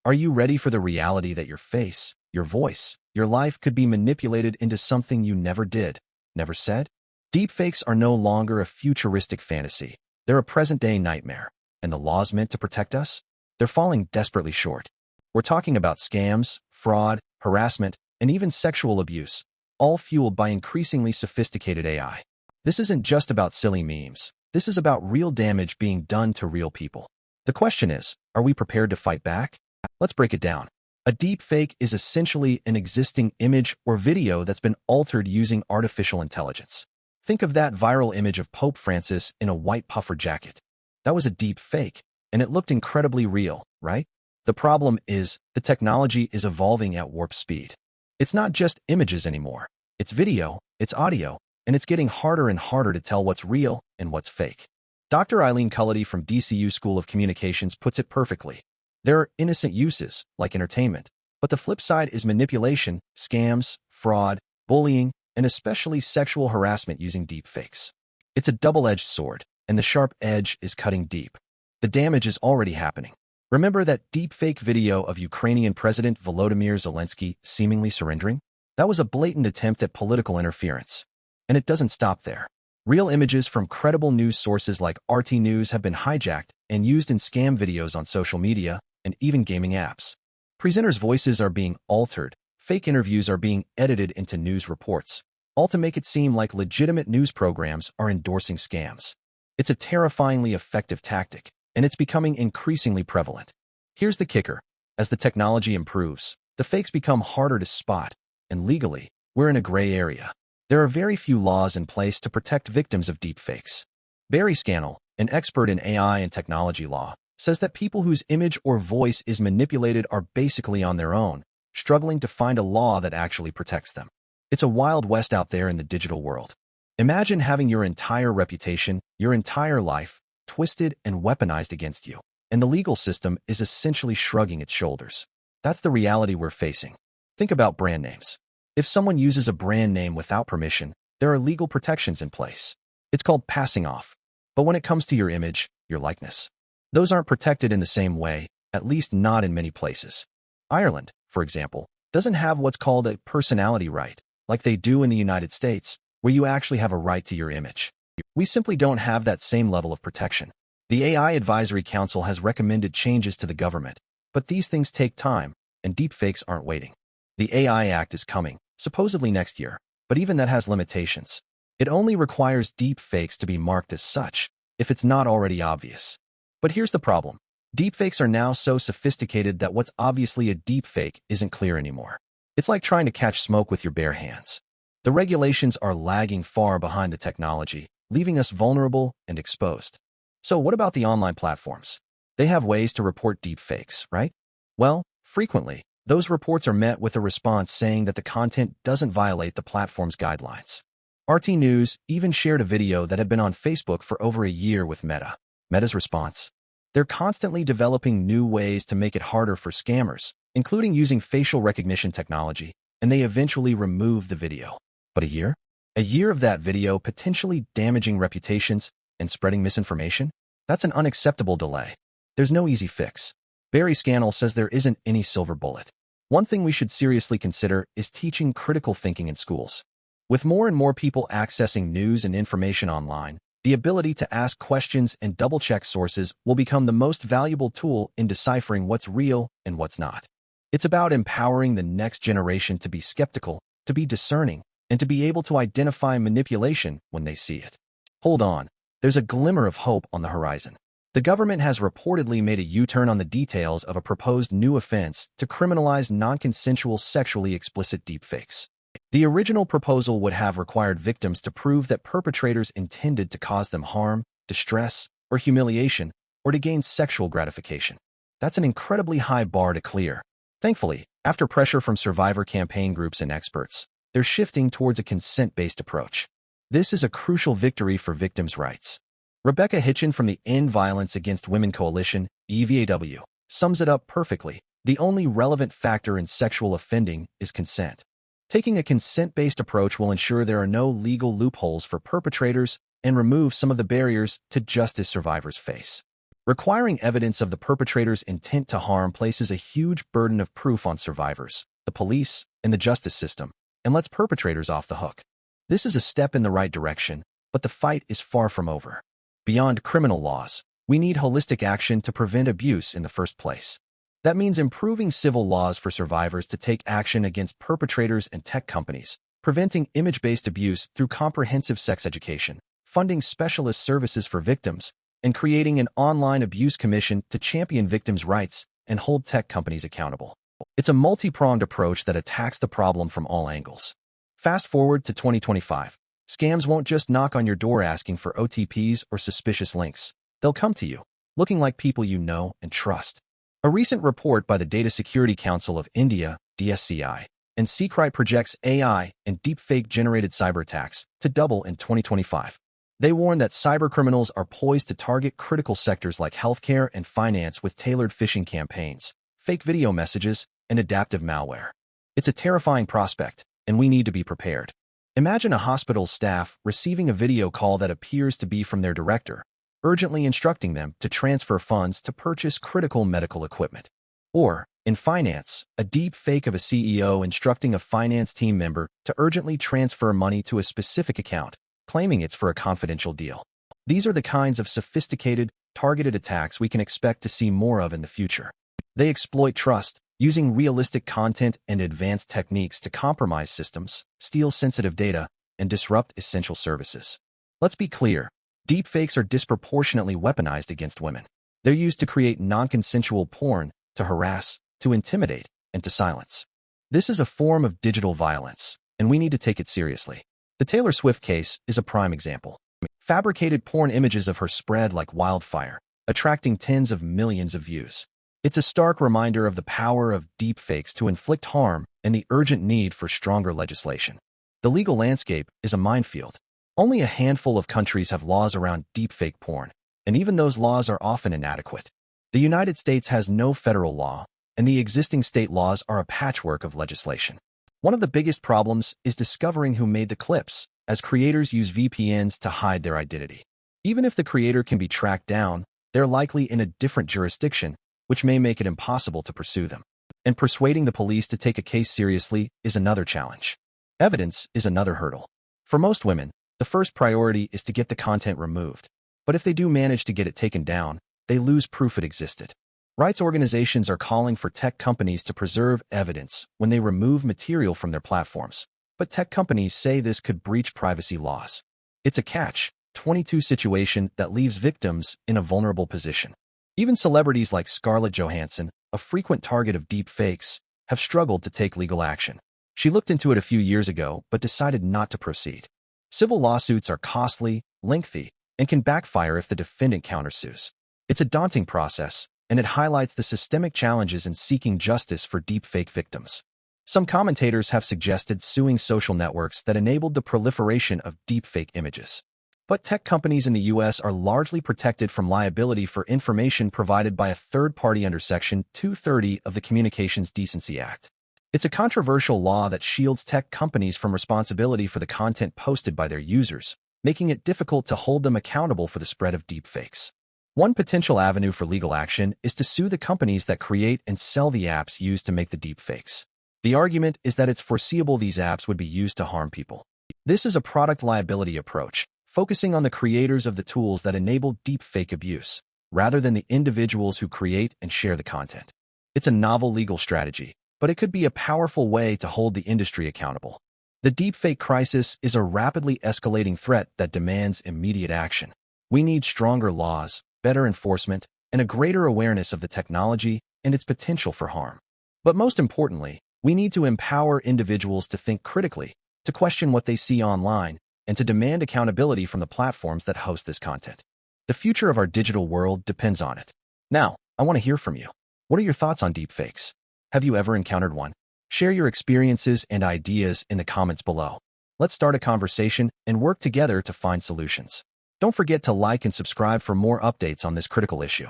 Are you ready for the reality that your face, your voice, your life could be manipulated into something you never did, never said? Deepfakes are no longer a futuristic fantasy. They're a present-day nightmare. And the laws meant to protect us? They're falling desperately short. We're talking about scams, fraud, harassment, and even sexual abuse, all fueled by increasingly sophisticated AI. This isn't just about silly memes. This is about real damage being done to real people. The question is, are we prepared to fight back? Let's break it down. A deepfake is essentially an existing image or video that's been altered using artificial intelligence. Think of that viral image of Pope Francis in a white puffer jacket. That was a deep fake, and it looked incredibly real, right? The problem is, the technology is evolving at warp speed. It's not just images anymore. It's video, it's audio, and it's getting harder and harder to tell what's real and what's fake. Dr. Eileen Cullity from DCU School of Communications puts it perfectly. There are innocent uses, like entertainment, but the flip side is manipulation, scams, fraud, bullying, and especially sexual harassment using deepfakes. It's a double-edged sword, and the sharp edge is cutting deep. The damage is already happening. Remember that deepfake video of Ukrainian President Volodymyr Zelensky seemingly surrendering? That was a blatant attempt at political interference. And it doesn't stop there. Real images from credible news sources like RT News have been hijacked and used in scam videos on social media and even gaming apps. Presenters' voices are being altered, fake interviews are being edited into news reports, all to make it seem like legitimate news programs are endorsing scams. It's a terrifyingly effective tactic, and it's becoming increasingly prevalent. Here's the kicker. As the technology improves, the fakes become harder to spot, and legally, we're in a gray area. There are very few laws in place to protect victims of deepfakes. Barry Scannell, an expert in AI and technology law, says that people whose image or voice is manipulated are basically on their own, struggling to find a law that actually protects them. It's a wild west out there in the digital world. Imagine having your entire reputation, your entire life, twisted and weaponized against you, and the legal system is essentially shrugging its shoulders. That's the reality we're facing. Think about brand names. If someone uses a brand name without permission, there are legal protections in place. It's called passing off. But when it comes to your image, your likeness, those aren't protected in the same way, at least not in many places. Ireland, for example, doesn't have what's called a personality right, like they do in the United States, where you actually have a right to your image. We simply don't have that same level of protection. The AI Advisory Council has recommended changes to the government, but these things take time, and deepfakes aren't waiting. The AI Act is coming, supposedly next year, but even that has limitations. It only requires deepfakes to be marked as such, if it's not already obvious. But here's the problem. Deepfakes are now so sophisticated that what's obviously a deepfake isn't clear anymore. It's like trying to catch smoke with your bare hands. The regulations are lagging far behind the technology, leaving us vulnerable and exposed. So what about the online platforms? They have ways to report deepfakes, right? Well, frequently, those reports are met with a response saying that the content doesn't violate the platform's guidelines. RT News even shared a video that had been on Facebook for over a year with Meta. Meta's response: they're constantly developing new ways to make it harder for scammers, including using facial recognition technology, and they eventually removed the video. But a year? A year of that video potentially damaging reputations and spreading misinformation? That's an unacceptable delay. There's no easy fix. Barry Scannell says there isn't any silver bullet. One thing we should seriously consider is teaching critical thinking in schools. With more and more people accessing news and information online, the ability to ask questions and double-check sources will become the most valuable tool in deciphering what's real and what's not. It's about empowering the next generation to be skeptical, to be discerning, and to be able to identify manipulation when they see it. Hold on, there's a glimmer of hope on the horizon. The government has reportedly made a U-turn on the details of a proposed new offense to criminalize non-consensual sexually explicit deepfakes. The original proposal would have required victims to prove that perpetrators intended to cause them harm, distress, or humiliation, or to gain sexual gratification. That's an incredibly high bar to clear. Thankfully, after pressure from survivor campaign groups and experts, they're shifting towards a consent-based approach. This is a crucial victory for victims' rights. Rebecca Hitchen from the End Violence Against Women Coalition, EVAW, sums it up perfectly. The only relevant factor in sexual offending is consent. Taking a consent-based approach will ensure there are no legal loopholes for perpetrators and remove some of the barriers to justice survivors face. Requiring evidence of the perpetrator's intent to harm places a huge burden of proof on survivors, the police, and the justice system, and lets perpetrators off the hook. This is a step in the right direction, but the fight is far from over. Beyond criminal laws, we need holistic action to prevent abuse in the first place. That means improving civil laws for survivors to take action against perpetrators and tech companies, preventing image-based abuse through comprehensive sex education, funding specialist services for victims, and creating an online abuse commission to champion victims' rights and hold tech companies accountable. It's a multi-pronged approach that attacks the problem from all angles. Fast forward to 2025. Scams won't just knock on your door asking for OTPs or suspicious links. They'll come to you, looking like people you know and trust. A recent report by the Data Security Council of India, DSCI, and Cybercrime projects AI and deepfake-generated cyber attacks to double in 2025. They warn that cybercriminals are poised to target critical sectors like healthcare and finance with tailored phishing campaigns, fake video messages, and adaptive malware. It's a terrifying prospect, and we need to be prepared. Imagine a hospital staff receiving a video call that appears to be from their director, urgently instructing them to transfer funds to purchase critical medical equipment. Or, in finance, a deep fake of a CEO instructing a finance team member to urgently transfer money to a specific account, claiming it's for a confidential deal. These are the kinds of sophisticated, targeted attacks we can expect to see more of in the future. They exploit trust, using realistic content and advanced techniques to compromise systems, steal sensitive data, and disrupt essential services. Let's be clear, deepfakes are disproportionately weaponized against women. They're used to create non-consensual porn, to harass, to intimidate, and to silence. This is a form of digital violence, and we need to take it seriously. The Taylor Swift case is a prime example. Fabricated porn images of her spread like wildfire, attracting tens of millions of views. It's a stark reminder of the power of deepfakes to inflict harm and the urgent need for stronger legislation. The legal landscape is a minefield. Only a handful of countries have laws around deepfake porn, and even those laws are often inadequate. The United States has no federal law, and the existing state laws are a patchwork of legislation. One of the biggest problems is discovering who made the clips, as creators use VPNs to hide their identity. Even if the creator can be tracked down, they're likely in a different jurisdiction, which may make it impossible to pursue them. And persuading the police to take a case seriously is another challenge. Evidence is another hurdle. For most women, the first priority is to get the content removed. But if they do manage to get it taken down, they lose proof it existed. Rights organizations are calling for tech companies to preserve evidence when they remove material from their platforms. But tech companies say this could breach privacy laws. It's a catch-22 situation that leaves victims in a vulnerable position. Even celebrities like Scarlett Johansson, a frequent target of deepfakes, have struggled to take legal action. She looked into it a few years ago but decided not to proceed. Civil lawsuits are costly, lengthy, and can backfire if the defendant countersues. It's a daunting process, and it highlights the systemic challenges in seeking justice for deepfake victims. Some commentators have suggested suing social networks that enabled the proliferation of deepfake images. But tech companies in the U.S. are largely protected from liability for information provided by a third party under Section 230 of the Communications Decency Act. It's a controversial law that shields tech companies from responsibility for the content posted by their users, making it difficult to hold them accountable for the spread of deepfakes. One potential avenue for legal action is to sue the companies that create and sell the apps used to make the deepfakes. The argument is that it's foreseeable these apps would be used to harm people. This is a product liability approach, focusing on the creators of the tools that enable deepfake abuse, rather than the individuals who create and share the content. It's a novel legal strategy, but it could be a powerful way to hold the industry accountable. The deepfake crisis is a rapidly escalating threat that demands immediate action. We need stronger laws, better enforcement, and a greater awareness of the technology and its potential for harm. But most importantly, we need to empower individuals to think critically, to question what they see online, and to demand accountability from the platforms that host this content. The future of our digital world depends on it. Now, I want to hear from you. What are your thoughts on deepfakes? Have you ever encountered one? Share your experiences and ideas in the comments below. Let's start a conversation and work together to find solutions. Don't forget to like and subscribe for more updates on this critical issue.